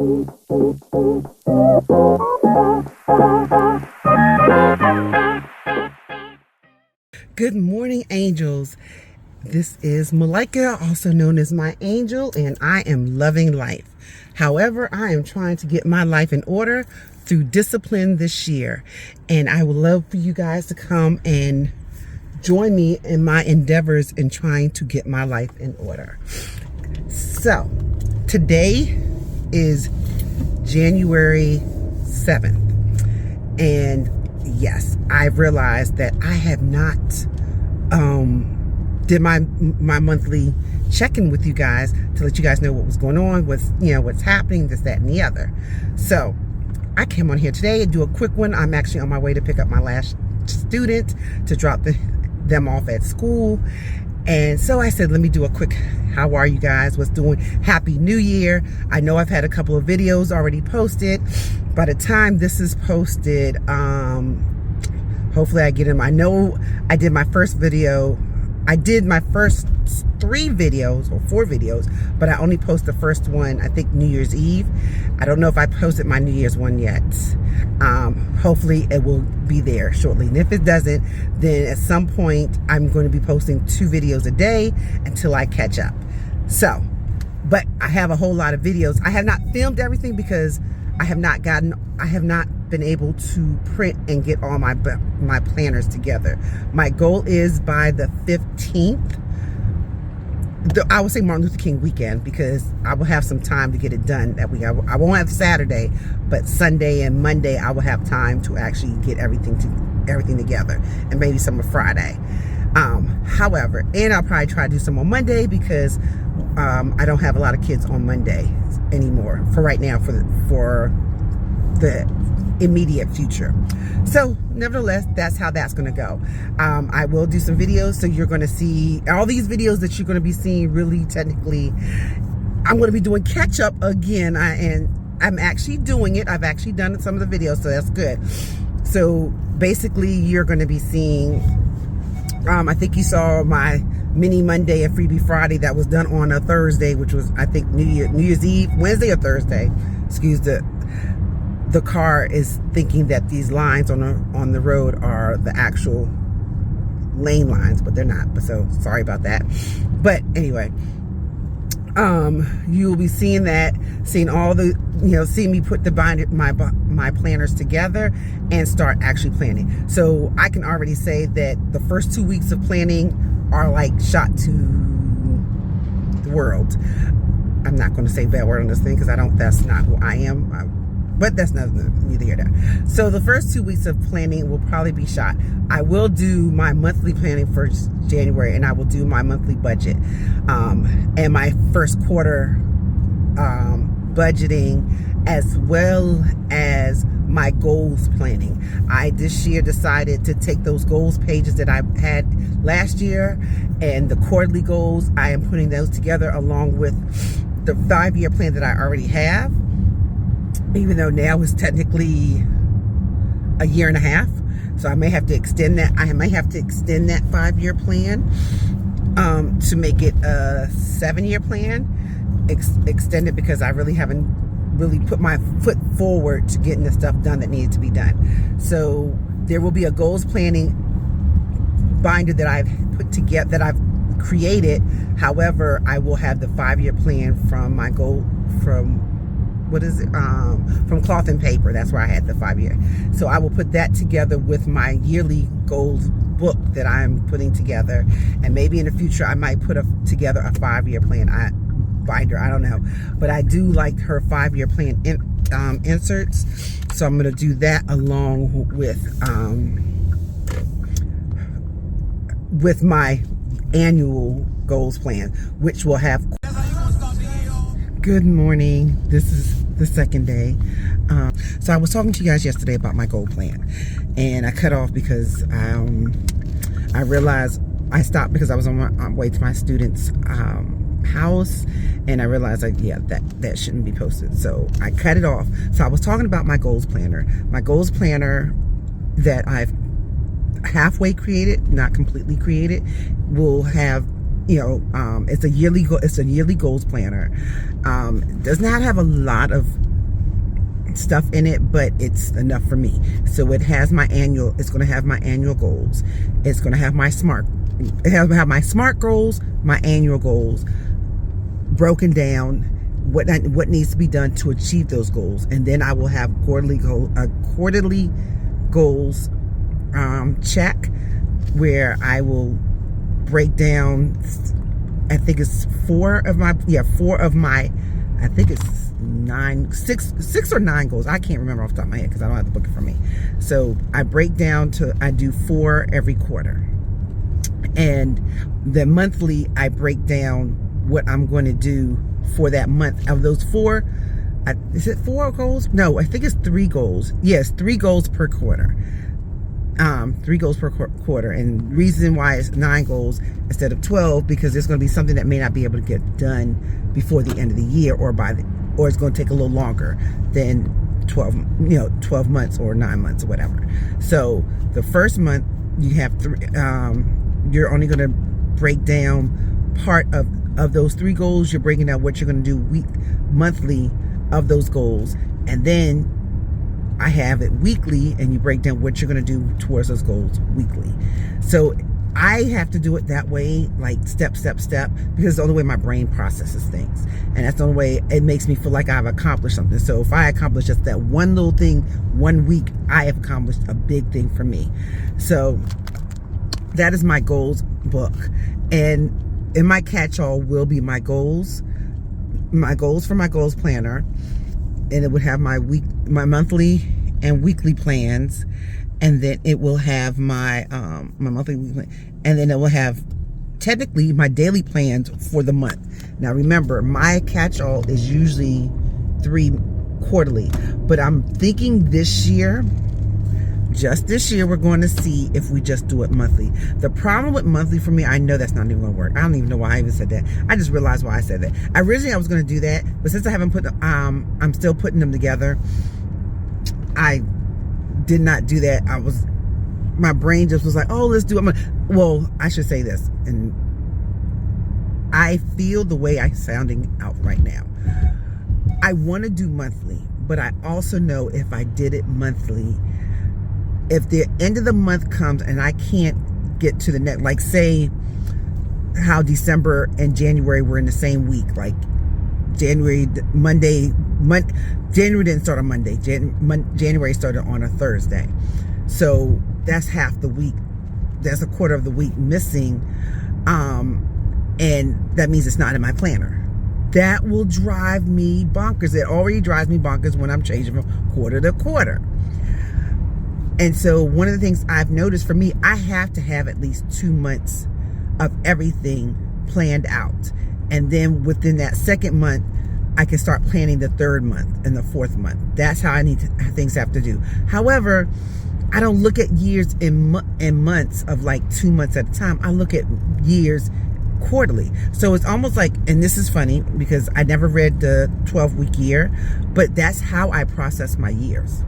Good morning, angels. This is Malika, also known as My Angel, and I am loving life. However, I am trying to get my life in order through discipline this year, and I would love for you guys to come and join me in my endeavors in trying to get my life in order. So, today is January 7th, and yes, I've realized that I have not did my monthly check-in with you guys to let you guys know what was going on, what's happening, this, that, and the other. So I came on here today and do a quick one. I'm actually on my way to pick up my last student to drop them off at school. And so I said, let me do a quick, how are you guys? What's doing? Happy New Year. I know I've had a couple of videos already posted. By the time this is posted, hopefully I get them. I know I did my first video. I did my first 3 videos or 4 videos, but I only posted the first one, I think New Year's Eve. I don't know if I posted my New Year's one yet. Hopefully it will be there shortly. And if it doesn't, then at some point I'm going to be posting 2 videos a day until I catch up. So, but I have a whole lot of videos. I have not filmed everything because I have not been able to print and get all my planners together. My goal is by the 15th, I would say Martin Luther King weekend, because I will have some time to get it done that week. I won't have Saturday, but Sunday and Monday I will have time to actually get everything together, and maybe some of Friday. However, and I'll probably try to do some on Monday because I don't have a lot of kids on Monday anymore for right now, for the immediate future. So nevertheless, that's how that's going to go. I will do some videos, so you're going to see all these videos that you're going to be seeing. Really, technically, I'm going to be doing catch up again, and I'm actually doing it. I've actually done some of the videos, so that's good. So basically, you're going to be seeing, I think you saw my mini Monday and freebie Friday that was done on a Thursday, which was, I think, New Year's Eve, Wednesday or Thursday. Excuse the car is thinking that these lines on the road are the actual lane lines, but they're not. But so sorry about that. But anyway, you'll be seeing all the, seeing me put my planners together and start actually planning. So I can already say that the first 2 weeks of planning are like shot to the world. I'm not going to say bad word on this thing because that's not who I am. But that's neither here nor there. So the first 2 weeks of planning will probably be shot. I will do my monthly planning for January, and I will do my monthly budget, and my first quarter budgeting, as well as my goals planning. I this year decided to take those goals pages that I had last year and the quarterly goals. I am putting those together along with the 5-year plan that I already have, even though now is technically a year and a half. So I may have to extend that. I may have to extend that 5-year plan to make it a 7-year plan. Extend it because I really haven't really put my foot forward to getting the stuff done that needed to be done. So there will be a goals planning binder that I've put together, that I've created. However, I will have the 5-year plan from my goal, from Cloth and Paper. That's where I had the 5-year. So I will put that together with my yearly goals book that I'm putting together, and maybe in the future I might put together a 5-year plan binder. I don't know, but I do like her 5-year plan inserts, so I'm going to do that along with my annual goals plan, which will have. Good morning. This is the second day. So I was talking to you guys yesterday about my goal plan, and I cut off because I realized I stopped because I was on my way to my student's house, and I realized that shouldn't be posted, so I cut it off. So I was talking about my goals planner that I've halfway created, not completely created, will have, it's a yearly goals planner. Does not have a lot of stuff in it, but it's enough for me. So it has my annual, it's going to have my annual goals. It's going to have my SMART, my SMART goals, my annual goals, broken down, what needs to be done to achieve those goals. And then I will have quarterly goals check, where I will break down, I think it's four of my, I think it's six or nine goals. I can't remember off the top of my head because I don't have the book in front of me. So I break down to, I do 4 every quarter. And the monthly, I break down what I'm going to do for that month. Of those 4, is it 4 goals? No, I think it's 3 goals. Yes, 3 goals per quarter. 3 goals per quarter. And reason why it's 9 goals instead of 12, because there's going to be something that may not be able to get done before the end of the year, or it's going to take a little longer than 12 months or 9 months or whatever. So the first month you have 3, you're only going to break down part of those 3 goals. You're breaking down what you're going to do monthly of those goals. And then I have it weekly, and you break down what you're going to do towards those goals weekly. So I have to do it that way, like step, because it's the only way my brain processes things. And that's the only way it makes me feel like I've accomplished something. So if I accomplish just that one little thing one week, I have accomplished a big thing for me. So that is my goals book. And in my catch-all will be my goals for my goals planner. And it would have my monthly and weekly plans. And then it will have my monthly, weekly, and then it will have technically my daily plans for the month. Now remember, my catch-all is usually 3 quarterly, but I'm thinking this year, we're going to see if we just do it monthly. The problem with monthly for me, I know that's not even going to work. I don't even know why I even said that. I just realized why I said that. Originally I was going to do that, but since I haven't I'm still putting them together. I did not do that. My brain just was like, oh, let's do it. Well, I should say this, and I feel the way I'm sounding out right now. I want to do monthly, but I also know if I did it monthly, if the end of the month comes and I can't get to the next, like say how December and January were in the same week, like January didn't start on Monday. January started on a Thursday. So that's half the week. That's a quarter of the week missing. And that means it's not in my planner. That will drive me bonkers. It already drives me bonkers when I'm changing from quarter to quarter. And so one of the things I've noticed for me, I have to have at least 2 months of everything planned out. And then within that second month, I can start planning the 3rd month and the 4th month. That's how things have to do. However, I don't look at years in months of like 2 months at a time. I look at years quarterly. So it's almost like, and this is funny because I never read the 12-week year, but that's how I process my years.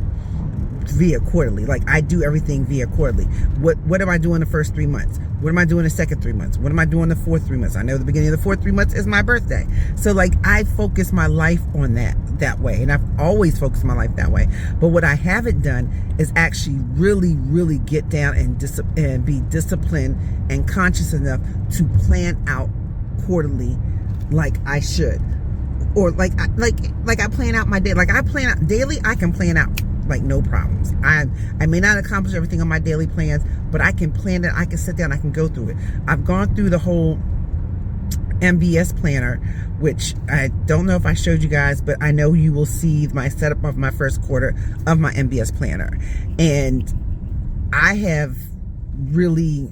Via quarterly. Like I do everything via quarterly. What am I doing the first 3 months? What am I doing the second 3 months? What am I doing the 4th 3 months? I know the beginning of the 4th 3 months is my birthday. So like I focus my life on that way. And I've always focused my life that way. But what I haven't done is actually really get down and be disciplined and conscious enough to plan out quarterly like I should. Or like I plan out my day. Like I plan out daily, I can plan out like no problems. I may not accomplish everything on my daily plans, but I can plan it. I can sit down, I can go through it. I've gone through the whole MBS planner, which I don't know if I showed you guys, but I know you will see my setup of my first quarter of my MBS planner. And I have really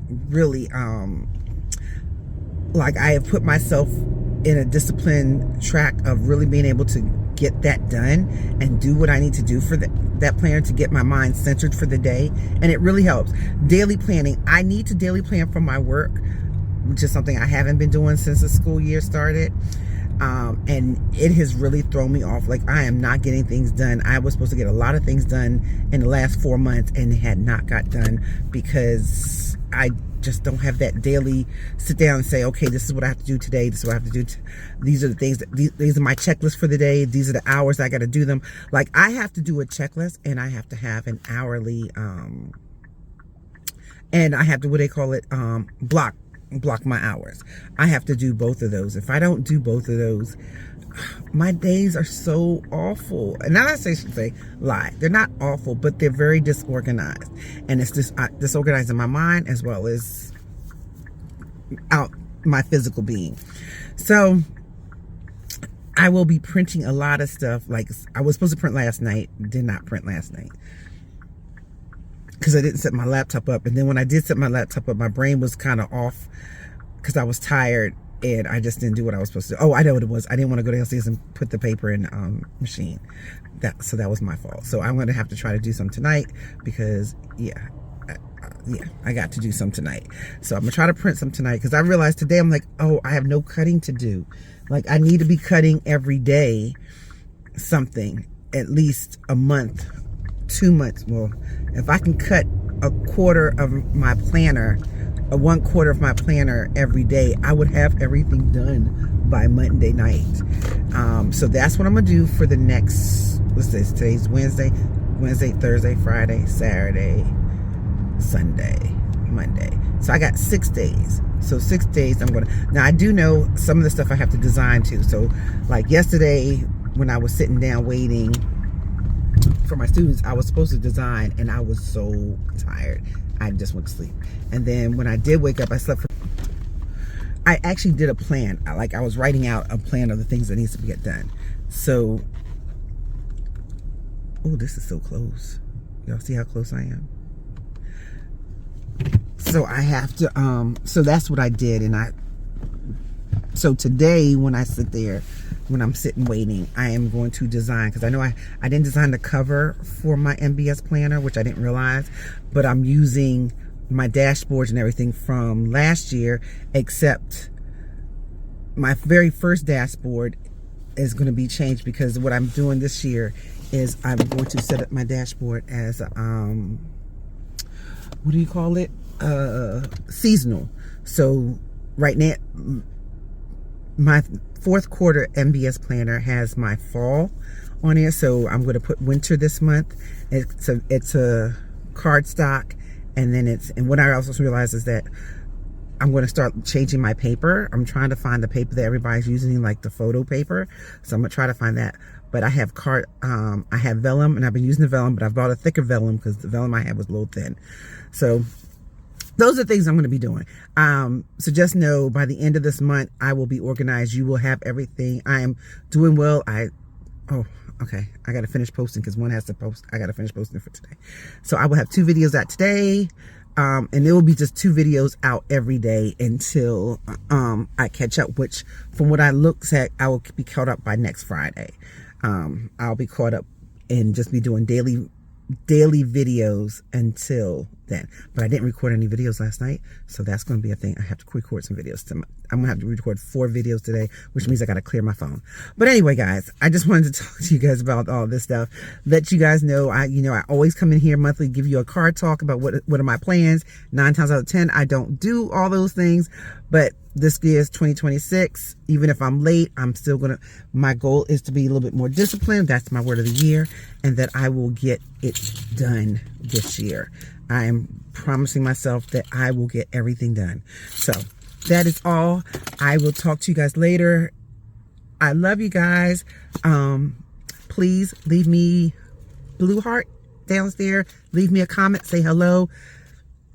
like I have put myself in a disciplined track of really being able to get that done and do what I need to do for that planner to get my mind centered for the day. And it really helps. Daily planning. I need to daily plan for my work, which is something I haven't been doing since the school year started. And it has really thrown me off. Like I am not getting things done. I was supposed to get a lot of things done in the last 4 months and had not got done because I just don't have that daily sit down and say, okay, this is what I have to do today. This is what I have to do. These are the things these are my checklists for the day. These are the hours I got to do them. Like, I have to do a checklist, and I have to have an hourly, and I have to, what they call it, block my hours. I have to do both of those. If I don't do both of those, my days are so awful. And not I should say lie. They're not awful, but they're very disorganized. And it's just disorganized in my mind as well as out my physical being. So I will be printing a lot of stuff. Like, I was supposed to print last night, did not print last night because I didn't set my laptop up. And then when I did set my laptop up, my brain was kind of off because I was tired. And I just didn't do what I was supposed to do. Oh, I know what it was. I didn't want to go downstairs and put the paper in machine. So that was my fault. So I'm going to have to try to do some tonight because, I got to do some tonight. So I'm going to try to print some tonight because I realized today, I'm like, oh, I have no cutting to do. Like, I need to be cutting every day something, at least a month, 2 months. Well, if I can cut a quarter of my planner, one quarter of my planner every day, I would have everything done by Monday night. So that's what I'm gonna do for the next, what's this, today's Wednesday, Thursday, Friday, Saturday, Sunday, Monday. So I got 6 days. So 6 days I'm gonna, now I do know some of the stuff I have to design too. So like yesterday when I was sitting down waiting for my students, I was supposed to design and I was so tired. I just went to sleep. And then when I did wake up, I slept for, I actually did a plan. I was writing out a plan of the things that needs to get done. So, oh, this is so close. Y'all see how close I am? So I have to, so that's what I did. And so today when I sit there, when I'm sitting waiting, I am going to design, because I know I didn't design the cover for my MBS planner, which I didn't realize, but I'm using my dashboards and everything from last year, except my very first dashboard is going to be changed because what I'm doing this year is I'm going to set up my dashboard as what do you call it? Seasonal. So right now, my fourth quarter MBS planner has my fall on here, so I'm going to put winter this month. It's a cardstock, and then and what I also realized is that I'm going to start changing my paper. I'm trying to find the paper that everybody's using, like the photo paper. So I'm going to try to find that. But I have I have vellum, and I've been using the vellum, but I've bought a thicker vellum because the vellum I had was a little thin. So those are things I'm going to be doing. So just know by the end of this month, I will be organized. You will have everything. I am doing well. Oh, okay. I got to finish posting because one has to post. I got to finish posting for today. So I will have 2 videos out today. And there will be just 2 videos out every day until I catch up, which from what I looked at, I will be caught up by next Friday. I'll be caught up and just be doing daily videos until then. But I didn't record any videos last night, so that's going to be a thing. I have to record some videos. I'm going to have to record 4 videos today, which means I got to clear my phone. But anyway, guys, I just wanted to talk to you guys about all this stuff. Let you guys know, I always come in here monthly, give you a card talk about what are my plans. 9 times out of 10, I don't do all those things, but this year's 2026. Even if I'm late, I'm still gonna, my goal is to be a little bit more disciplined. That's my word of the year, and that I will get it done this year. I am promising myself that I will get everything done. So that is all. I will talk to you guys later. I love you guys. Please leave me blue heart downstairs. Leave me a comment, say hello.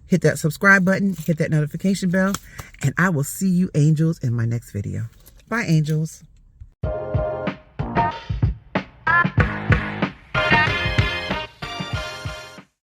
Hit that subscribe button, hit that notification bell, and I will see you angels in my next video. Bye, angels.